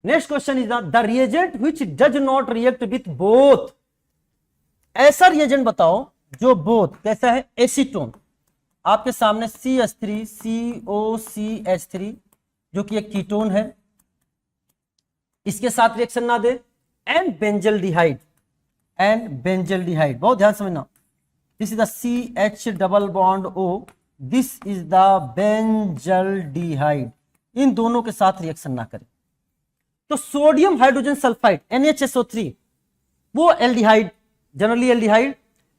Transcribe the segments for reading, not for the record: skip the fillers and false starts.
Next question is the reagent which does not react with both. ऐसा reagent बताओ जो both कैसा है, एसीटोन, आपके सामने CH3 COCH3 जो कि एक कीटोन है, इसके साथ रिएक्शन ना दे, एंड बेंजल्डिहाइड, बहुत ध्यान समझना, this is the CH double bond O, this is the benzaldehyde, इन दोनों के साथ रिएक्शन ना करे। तो सोडियम हाइड्रोजन सल्फाइड NHSO3 वो aldehyde, generally aldehyde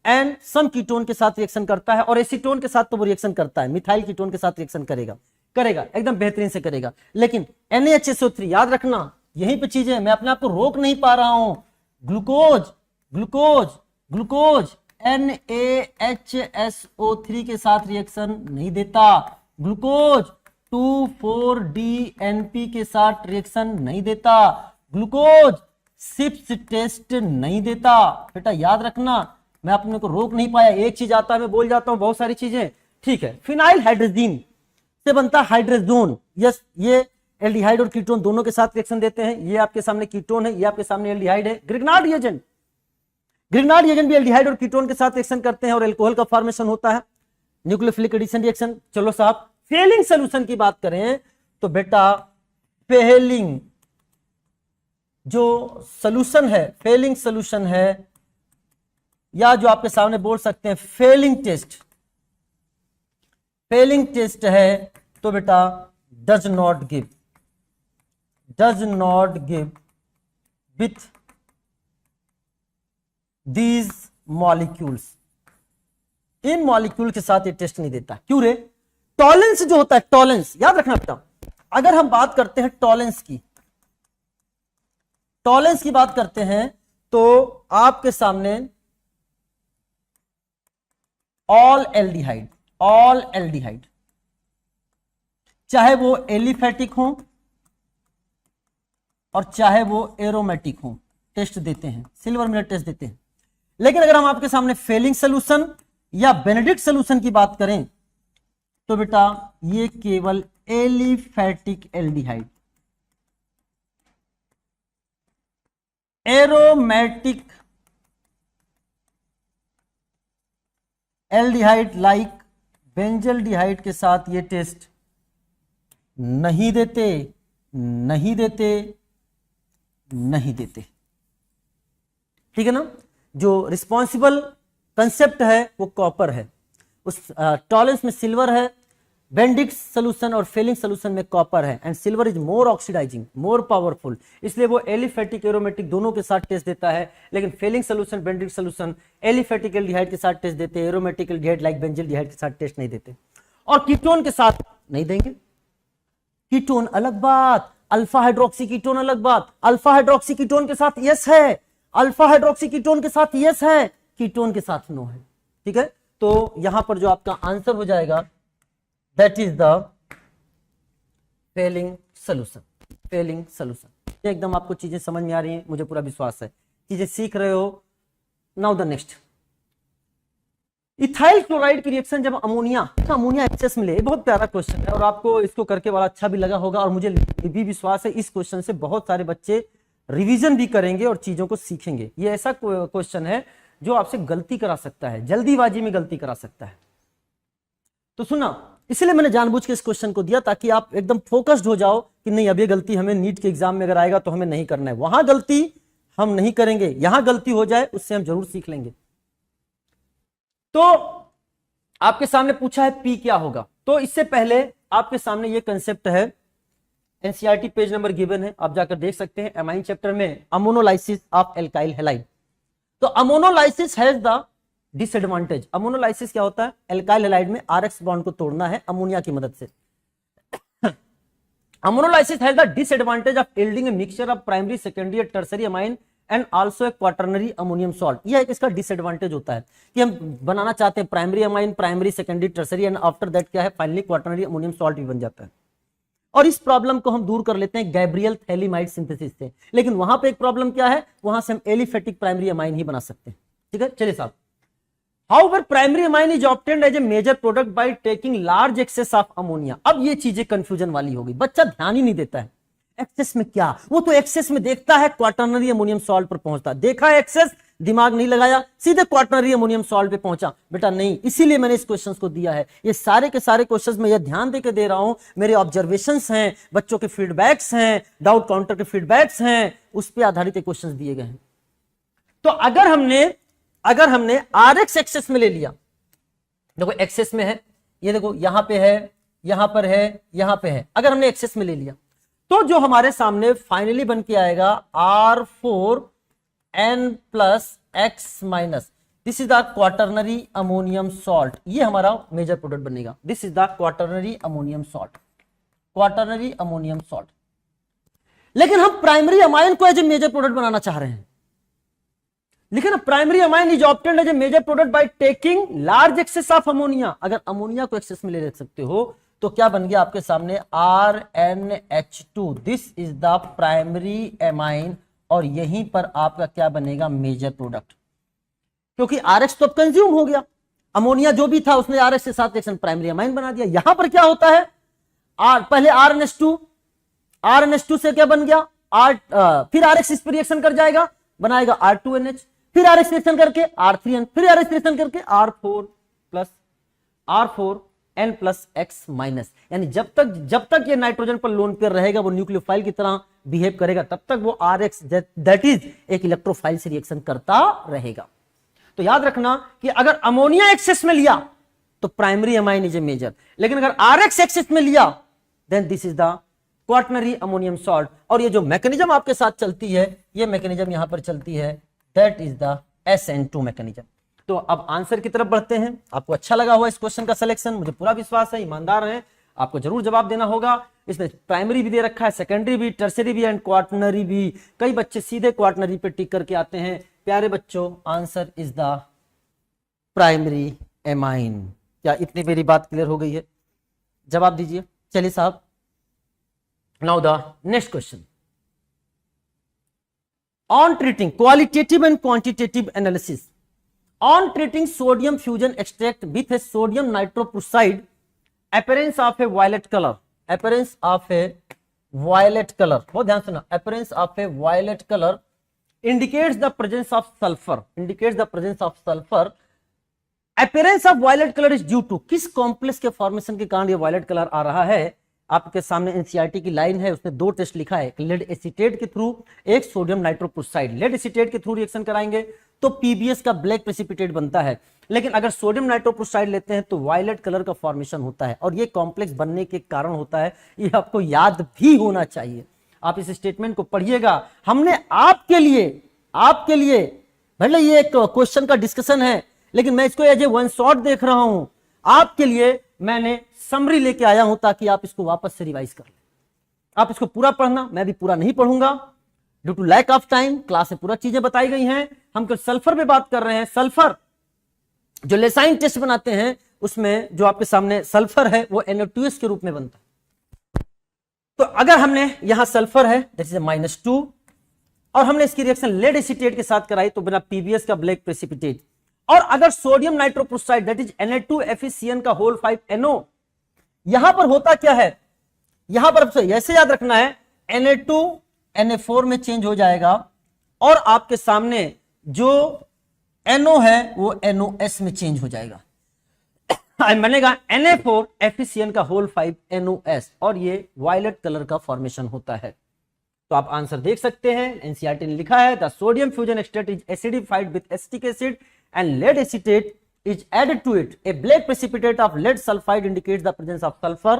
and some ketone के साथ रिएक्शन करता है, और एसीटोन के साथ तो वो रिएक्शन करता है, मिथाइल कीटोन के साथ रिएक्शन करेगा एकदम बेहतरीन से करेगा। लेकिन NHSO3 याद रखना, यहीं पे चीजें, मैं अपने आप को रोक नहीं पा रहा हूं, ग्लूकोज NaHSO3 के साथ रिएक्शन नहीं देता, ग्लूकोज 2,4-DNP के साथ रिएक्शन नहीं देता, ग्लूकोज सिप्स टेस्ट नहीं देता। बेटा याद रखना, मैं अपने को रोक नहीं पाया, एक चीज आता है मैं बोल जाता हूं बहुत सारी चीजें, ठीक है। फिनाइल हाइड्रोजीन से बनता हाइड्रोजोन, यस, ये एल्डिहाइड और कीटोन दोनों के साथ रिएक्शन देते हैं, ये आपके सामने कीटोन है, ये आपके सामने एल्डिहाइड है। ग्रिग्नार्ड रिएजेंट भी एल्डिहाइड और कीटोन के साथ रिएक्शन करते हैं और अल्कोहल का फॉर्मेशन होता है, न्यूक्लियोफिलिक एडिशन रिएक्शन। चलो साहब, फेलिंग सोल्यूशन की बात करें तो बेटा फेलिंग जो सोल्यूशन है, फेलिंग सोल्यूशन है, या जो आपके सामने बोल सकते हैं फेलिंग टेस्ट है, तो बेटा does not give with these molecules, in molecule के साथ ये टेस्ट नहीं देता। क्यों रे? टॉलेंस जो होता है, टॉलेंस याद रखना बेटा, अगर हम बात करते हैं टॉलेंस की बात करते हैं तो आपके सामने ऑल एल्डिहाइड चाहे वो एलिफेटिक हो और चाहे वो एरोमेटिक हो, टेस्ट देते हैं, सिल्वर मिलर टेस्ट देते हैं। लेकिन अगर हम आपके सामने फेलिंग सोल्यूशन या बेनेडिक्ट सोल्यूशन की बात करें तो बेटा ये केवल aliphatic aldehyde, aromatic aldehyde like benzaldehyde के साथ ये टेस्ट नहीं देते। ठीक है ना? जो रिस्पॉन्सिबल कंसेप्ट है वो कॉपर है, उस टॉलेंस में सिल्वर है, बेंडिक्ट सोल्यूशन और फेलिंग सोल्यूशन में कॉपर है, and silver is more oxidizing, more powerful, इसलिए वो एलिफेटिक एरोमेटिक दोनों के साथ टेस्ट देता है। लेकिन Fehling solution, Benedict solution aliphatic aldehyde के साथ टेस्ट देते हैं, एरोमेटिक एल्डिहाइड लाइक बेंजल्डिहाइड के साथ टेस्ट नहीं देते, और कीटोन के साथ नहीं देंगे। कीटोन अलग बात, अल्फा हाइड्रोक्सी कीटोन अलग बात, अल्फा हाइड्रोक्सी कीटोन के साथ यस है, अल्फा हाइड्रोक्सी कीटोन के साथ यस है, कीटोन के साथ नो है। ठीक है, तो यहां पर जो आपका आंसर हो जाएगा that is the Fehling solution. एकदम आपको चीजें समझ में आ रही हैं, मुझे पूरा विश्वास है, चीजें सीख रहे हो। Now the next, ethyl chloride की रिएक्शन जब अमोनिया एक्सेस मिले, बहुत प्यारा क्वेश्चन है और आपको इसको करके बड़ा अच्छा भी लगा होगा, और मुझे भी विश्वास है इस क्वेश्चन से बहुत सारे बच्चे रिवीजन भी करेंगे और चीजों को सीखेंगे। ये ऐसा क्वेश्चन है जो आपसे गलती करा सकता है, जल्दीबाजी में गलती करा सकता है। तो सुना, इसलिए मैंने जानबूझ के इस क्वेश्चन को दिया ताकि आप एकदम फोकस्ड हो जाओ कि नहीं, अब ये गलती हमें नीट के एग्जाम में अगर आएगा तो हमें नहीं करना है, वहां गलती हम नहीं करेंगे, यहां गलती हो जाए उससे हम जरूर सीख लेंगे। तो आपके सामने पूछा है पी क्या होगा, तो इससे पहले आपके सामने ये कंसेप्ट है, एनसीईआरटी पेज नंबर गिवन है, आप जाकर देख सकते हैं, एमाइन चैप्टर में अमोनोलाइसिस ऑफ एल्काइल हैलाइड। तो ammonolysis has the disadvantage, ammonolysis क्या होता है, एल्काइल हैलाइड में आरएक्स बॉन्ड को तोड़ना है अमोनिया की मदद से। Ammonolysis has the disadvantage of yielding a mixture of primary, secondary, tertiary amine and also a quaternary ammonium salt. यह एक इसका डिसएडवांटेज होता है कि हम बनाना चाहते हैं primary amine, primary, secondary, tertiary, and after that क्या है, फाइनली क्वाटरनरी अमोनियम सॉल्ट भी बन जाता है। और इस प्रॉब्लम को हम दूर कर लेते हैं गैब्रियल थैलीमाइड सिंथेसिस से। लेकिन वहां पे एक प्रॉब्लम क्या है, वहां से हम एलिफेटिक प्राइमरी अमाइन ही बना सकते हैं। ठीक है, चलिए साहब, however primary amine is obtained as a major product by taking large excess of ammonia. अब ये चीजें कंफ्यूजन वाली हो गई, बच्चा ध्यान ही नहीं देता है। एक्सेस में क्या, वो तो एक्सेस में देखता है क्वाटरनरी अमोनियम सॉल्ट पर पहुंचता, देखा है एक्सेस, दिमाग नहीं लगाया, सीधे क्वाटरनरी अमोनियम सॉल्ट पे पहुंचा, बेटा नहीं, इसीलिए मैंने इस क्वेश्चंस को दिया है। ये सारे के सारे क्वेश्चंस मैं ये ध्यान देकर दे रहा हूं, मेरे ऑब्जर्वेशंस हैं, बच्चों के फीडबैक्स हैं, डाउट काउंटर के फीडबैक्स हैं, उस पर आधारित क्वेश्चंस दिए गए हैं। तो अगर हमने आरएक्स एक्सेस में ले लिया, देखो एक्सेस में है, ये देखो यहां पे है, यहां पर है, यहां पे है, अगर हमने एक्सेस में ले लिया तो जो हमारे सामने फाइनली बन के आएगा R4N plus x minus, this is the quaternary ammonium salt, ये हमारा मेजर प्रोडक्ट बनेगा। This is the quaternary ammonium salt, quaternary ammonium salt. लेकिन हम प्राइमरी अमाइन को एज ए मेजर प्रोडक्ट बनाना चाह रहे हैं, लेकिन primary amine is obtained as a major product by taking large excess of ammonia. अगर अमोनिया को एक्सेस में ले सकते हो तो क्या बन गया आपके सामने RnH2, this is the primary amine, और यहीं पर आपका क्या बनेगा, मेजर प्रोडक्ट, क्योंकि RX तो अब कंज्यूम हो गया, अमोनिया जो भी था उसने RX के साथ रिएक्शन प्राइमरी अमाइन बना दिया। यहां पर क्या होता है, पहले RnH2 से क्या बन गया फिर RX इस पर रिएक्शन कर जाएगा, बनाएगा R2NH, फिर RX रिएक्शन करके R3N, फिर RX रिएक्शन करके R4N प्लस एक्स माइनस। यानी जब तक ये नाइट्रोजन पर लोन पेयर रहेगा, वो न्यूक्लियोफाइल की तरह बिहेव करेगा, तब तक वो RX दैट इज एक इलेक्ट्रोफाइल से रिएक्शन करता रहेगा। तो याद रखना कि अगर अमोनिया एक्सेस में लिया तो primary amine is a major, लेकिन अगर RX एक्सेस में लिया then this is the quaternary ammonium salt. और ये जो मैकेनिज्म आपके साथ चलती है, ये मैकेनिज्म यहां पर चलती है, that is the SN2 mechanism. तो अब आंसर की तरफ बढ़ते हैं। आपको अच्छा लगा हुआ इस क्वेश्चन का सिलेक्शन, मुझे पूरा विश्वास है, ईमानदार हैं, आपको जरूर जवाब देना होगा। इसमें प्राइमरी भी दे रखा है, सेकेंडरी भी, टर्सरी भी एंड क्वाटरनरी भी। कई बच्चे सीधे क्वाटरनरी पे टिक करके आते हैं। प्यारे बच्चों, answer is the primary amine. क्या इतनी मेरी बात क्लियर हो गई है? जवाब दीजिए। चलिए साहब, now the next question. On treating qualitative and quantitative analysis, on treating sodium fusion extract with a sodium nitroprusside, appearance of a violet color, appearance of a violet color, बहुत ध्यान सुना, appearance of a violet color indicates the presence of sulfur, indicates the presence of sulfur. Appearance of violet color is due to, किस complex के formation के कारण ये violet colour आ रहा है? आपके सामने एनसीईआरटी की लाइन है, उसमें दो टेस्ट लिखा है, एक लेड एसीटेट के थ्रू, एक सोडियम नाइट्रोप्रुसाइड। लेड एसीटेट के थ्रू रिएक्शन कराएंगे तो पीबीएस का ब्लैक प्रेसिपिटेट बनता है, लेकिन अगर सोडियम नाइट्रोप्रुसाइड लेते हैं तो वायलेट कलर का फॉर्मेशन होता है, और ये कॉम्प्लेक्स बनने के कारण होता है। ये आपको याद भी होना चाहिए। आप इस स्टेटमेंट को पढ़िएगा। हमने आपके लिए भले ये एक क्वेश्चन का डिस्कशन है, लेकिन मैं इसको एज ए वन शॉट देख रहा हूं। आपके लिए मैंने समरी लेके आया हूं ताकि आप इसको वापस से रिवाइज कर लें। आप इसको पूरा पढ़ना, मैं भी पूरा नहीं पढ़ूंगा due to lack of time. Class में पूरा चीजें बताई गई हैं। हम तो सल्फर पे बात कर रहे हैं। सल्फर जो लेसाइन टेस्ट बनाते हैं उसमें जो आपके सामने सल्फर है वो NO2S के रूप में बनता है। तो अगर हमने यहां सल्फर है दैट इज -2 और हमने इसकी रिएक्शन लेड एसीटेट के साथ कराई तो बना पीबीएस का ब्लैक प्रेसिपिटेट। और अगर सोडियम नाइट्रोप्रुसाइड दैट इज Na2FeCN का होल 5NO, यहां पर होता क्या है, यहां पर ऐसे याद रखना है Na2 Na4 में चेंज हो जाएगा और आपके सामने जो NO है वो NOS में चेंज हो जाएगा, बनेगा Na4FeCN का होल 5NOS और ये वायलेट कलर का फॉर्मेशन होता है। तो आप आंसर देख सकते हैं, एनसीईआरटी ने लिखा है the sodium fusion extract is acidified with acetic acid and lead acetate is added to it. A black precipitate of lead sulfide indicates the presence of sulfur.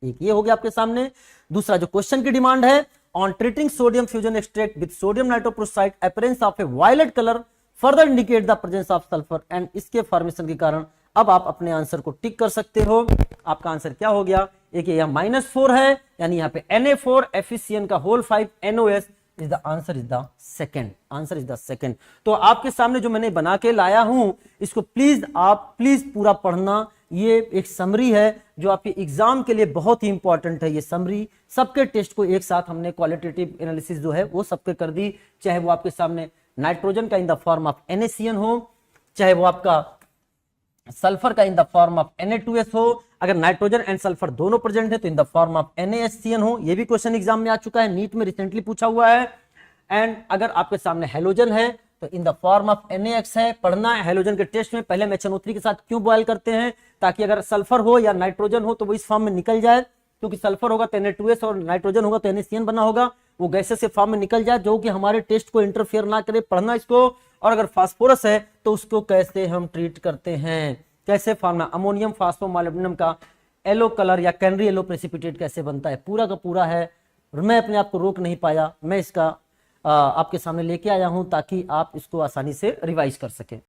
एक ये हो गया आपके सामने। दूसरा जो क्वेश्चन की डिमांड है, on treating sodium fusion extract with sodium nitroprusside, appearance of a violet color further indicate the presence of sulfur. and इसके फॉर्मेशन के कारण अब आप अपने आंसर को टिक कर सकते हो। आपका आंसर क्या हो गया? एक यहाँ -4 है, यानी यहाँ पे Na4FeCN का whole 5NOS is the answer is the second. Answer is the second. तो आपके सामने जो मैंने बना के लाया हूं इसको प्लीज पूरा पढ़ना। ये एक समरी है जो आपके एग्जाम के लिए बहुत ही इंपॉर्टेंट है। ये समरी सबके टेस्ट को एक साथ हमने क्वालिटेटिव एनालिसिस जो है वो सबके कर दी, चाहे वो आपके सामने नाइट्रोजन का in the form of NaCN हो, चाहे वो आपका सल्फर का in the form of Na2S हो। अगर नाइट्रोजन एंड सल्फर दोनों प्रेजेंट है तो in the form of NaHCN हो। ये भी क्वेश्चन एग्जाम में आ चुका है, नीट में रिसेंटली पूछा हुआ है। एंड अगर आपके सामने हेलोजन है तो in the form of NaX है। पढ़ना है हेलोजन के टेस्ट में पहले हम HNO3 के साथ क्यों बॉयल करते हैं, ताकि अगर सल्फर हो या नाइट्रोजन हो तो वो इस फॉर्म में निकल जाए, क्योंकि सल्फर होगा तो Na2S और नाइट्रोजन होगा तो NaCN बना होगा, वो गैसेस से फॉर्म में निकल जाए जो कि हमारे टेस्ट को इंटरफेयर ना करे। पढ़ना इसको। और अगर फास्फोरस है तो उसको कैसे हम ट्रीट करते हैं, कैसे फॉर्म में अमोनियम फास्फोमोलिब्डेनम का येलो कलर या कैनरी येलो प्रेसिपिटेट कैसे बनता है, पूरा का पूरा है। मैं अपने आप को रोक नहीं पाया, मैं इसका आपके सामने लेके आया हूं ताकि आप इसको आसानी से रिवाइज कर सकें।